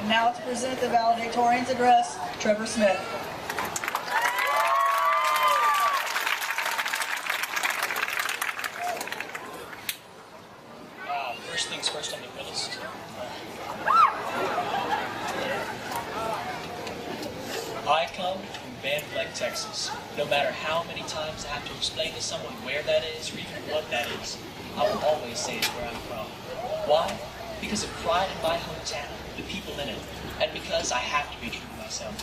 Now to present the valedictorian's address, Trevor Smith. First things first on the list. I come from Vleck, Texas. No matter how many times I have to explain to someone where that is or even what that is, I will always say it's where I'm from. Why? Because of pride in my hometown, the people in it, and because I have to be true to myself.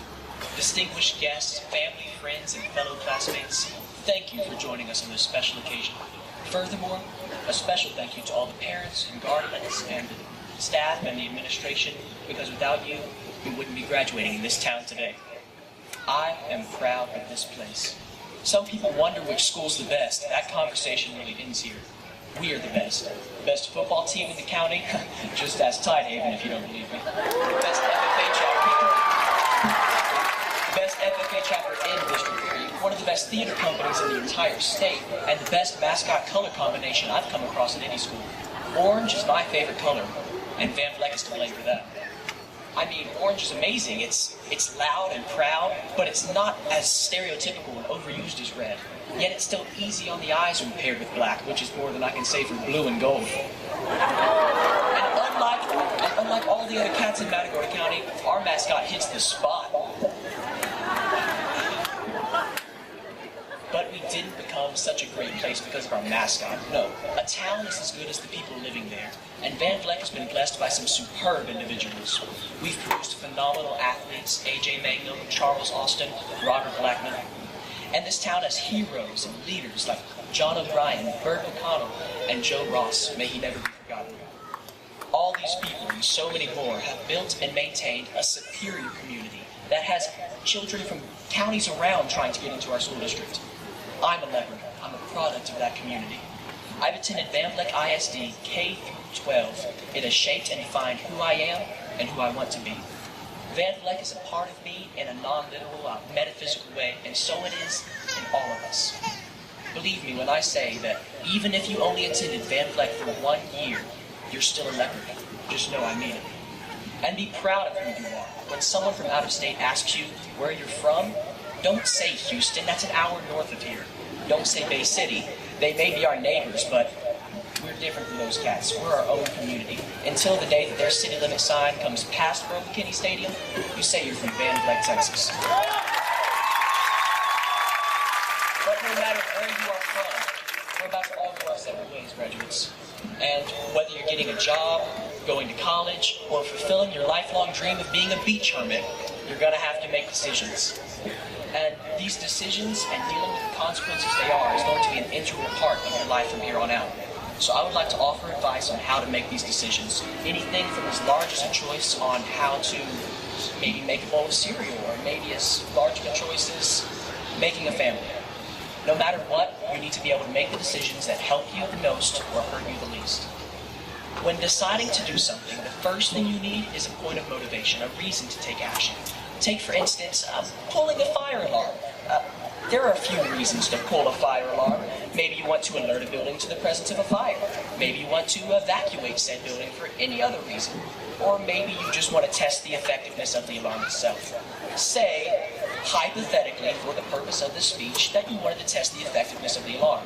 Distinguished guests, family, friends, and fellow classmates, thank you for joining us on this special occasion. Furthermore, a special thank you to all the parents and guardians and the staff and the administration, because without you, we wouldn't be graduating in this town today. I am proud of this place. Some people wonder which school's the best. That conversation really ends here. We are the best. Best football team in the county? Just ask Tidehaven if you don't believe me. Best FFA chapter in District 3. One of the best theater companies in the entire state, and the best mascot color combination I've come across in any school. Orange is my favorite color, and Vleck is to blame for that. I mean, orange is amazing. It's loud and proud, but it's not as stereotypical and overused as red. Yet it's still easy on the eyes when paired with black, which is more than I can say for blue and gold. And unlike all the other cats in Matagorda County, our mascot hits the spot. But we didn't become such a great place because of our mascot. No, a town is as good as the people living there. And Vleck has been blessed by some superb individuals. We've produced phenomenal athletes, A.J. Mangum, Charles Austin, Robert Blackman. And this town has heroes and leaders like John O'Brien, Bert McConnell, and Joe Ross. May he never be forgotten. All these people and so many more have built and maintained a superior community that has children from counties around trying to get into our school district. I'm a leopard. I'm a product of that community. I've attended Vleck ISD K through 12. It has shaped and defined who I am and who I want to be. Vleck is a part of me in a non-literal, metaphysical way, and so it is in all of us. Believe me when I say that even if you only attended Vleck for 1 year, you're still a leopard. Just know I mean it. And be proud of who you are. When someone from out of state asks you where you're from, don't say Houston, that's an hour north of here. Don't say Bay City. They may be our neighbors, but we're different from those cats. We're our own community. Until the day that their city limit sign comes past Bro McKinney Stadium, you say you're from Vleck, Texas. But no matter where you are from, we're about to all go our separate ways, graduates. And whether you're getting a job, going to college, or fulfilling your lifelong dream of being a beach hermit, you're going to have to make decisions. And these decisions and dealing with the consequences they are is going to be an integral part of your life from here on out. So I would like to offer advice on how to make these decisions. Anything from as large as a choice on how to maybe make a bowl of cereal, or maybe as large of a choice as making a family. No matter what, you need to be able to make the decisions that help you the most or hurt you the least. When deciding to do something, the first thing you need is a point of motivation, a reason to take action. Take, for instance, pulling a fire alarm. There are a few reasons to pull a fire alarm. Maybe you want to alert a building to the presence of a fire. Maybe you want to evacuate said building for any other reason. Or maybe you just want to test the effectiveness of the alarm itself. Say, hypothetically, for the purpose of this speech, that you wanted to test the effectiveness of the alarm.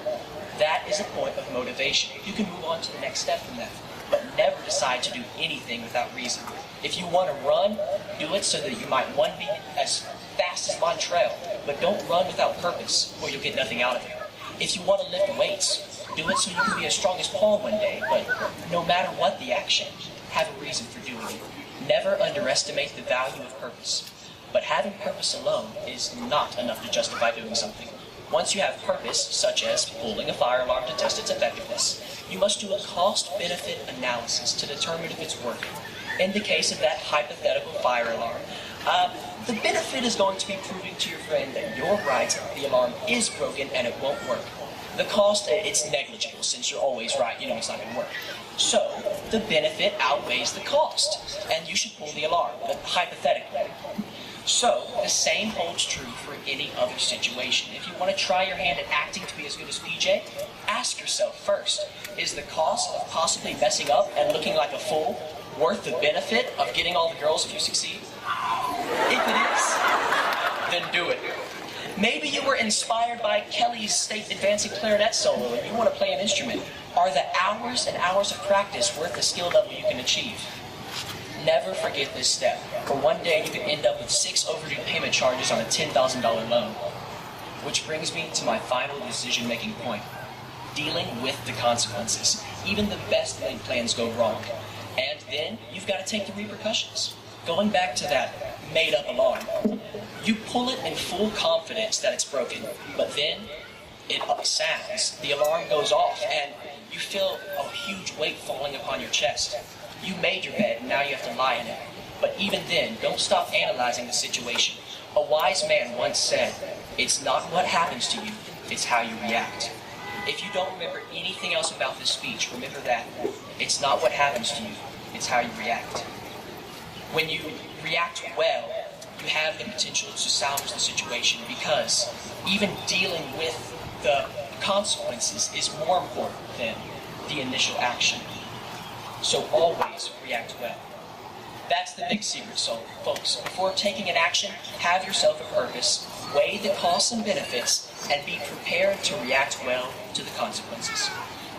That is a point of motivation. You can move on to the next step from that. But never decide to do anything without reason. If you want to run, do it so that you might, one, be as fast as Montreal, but don't run without purpose, or you'll get nothing out of it. If you want to lift weights, do it so you can be as strong as Paul one day, but no matter what the action, have a reason for doing it. Never underestimate the value of purpose. But having purpose alone is not enough to justify doing something. Once you have purpose, such as pulling a fire alarm to test its effectiveness, you must do a cost-benefit analysis to determine if it's working. In the case of that hypothetical fire alarm, the benefit is going to be proving to your friend that you're right, the alarm is broken and it won't work. The cost, it's negligible since you're always right, you know it's not going to work. So, the benefit outweighs the cost, and you should pull the alarm, hypothetically. So, the same holds true for any other situation. If you want to try your hand at acting to be as good as PJ, ask yourself first, is the cost of possibly messing up and looking like a fool worth the benefit of getting all the girls if you succeed? If it is, then do it. Maybe you were inspired by Kelly's state advancing clarinet solo and you want to play an instrument. Are the hours and hours of practice worth the skill level you can achieve? Never forget this step, for one day you could end up with 6 overdue payment charges on a $10,000 loan. Which brings me to my final decision-making point. Dealing with the consequences. Even the best laid plans go wrong. And then you've got to take the repercussions. Going back to that made-up alarm. You pull it in full confidence that it's broken, but then it sounds. The alarm goes off, and you feel a huge weight falling upon your chest. You made your bed, and now you have to lie in it. But even then, don't stop analyzing the situation. A wise man once said, "It's not what happens to you, it's how you react." If you don't remember anything else about this speech, remember that. It's not what happens to you, it's how you react. When you react well, you have the potential to salvage the situation, because even dealing with the consequences is more important than the initial action. So always react well. That's the big secret, so folks. Before taking an action, have yourself a purpose, weigh the costs and benefits, and be prepared to react well to the consequences.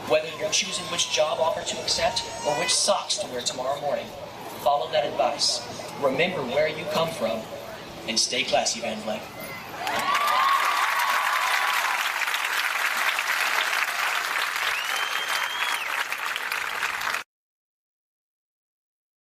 Whether you're choosing which job offer to accept or which socks to wear tomorrow morning, follow that advice. Remember where you come from, and stay classy, Van Vleck.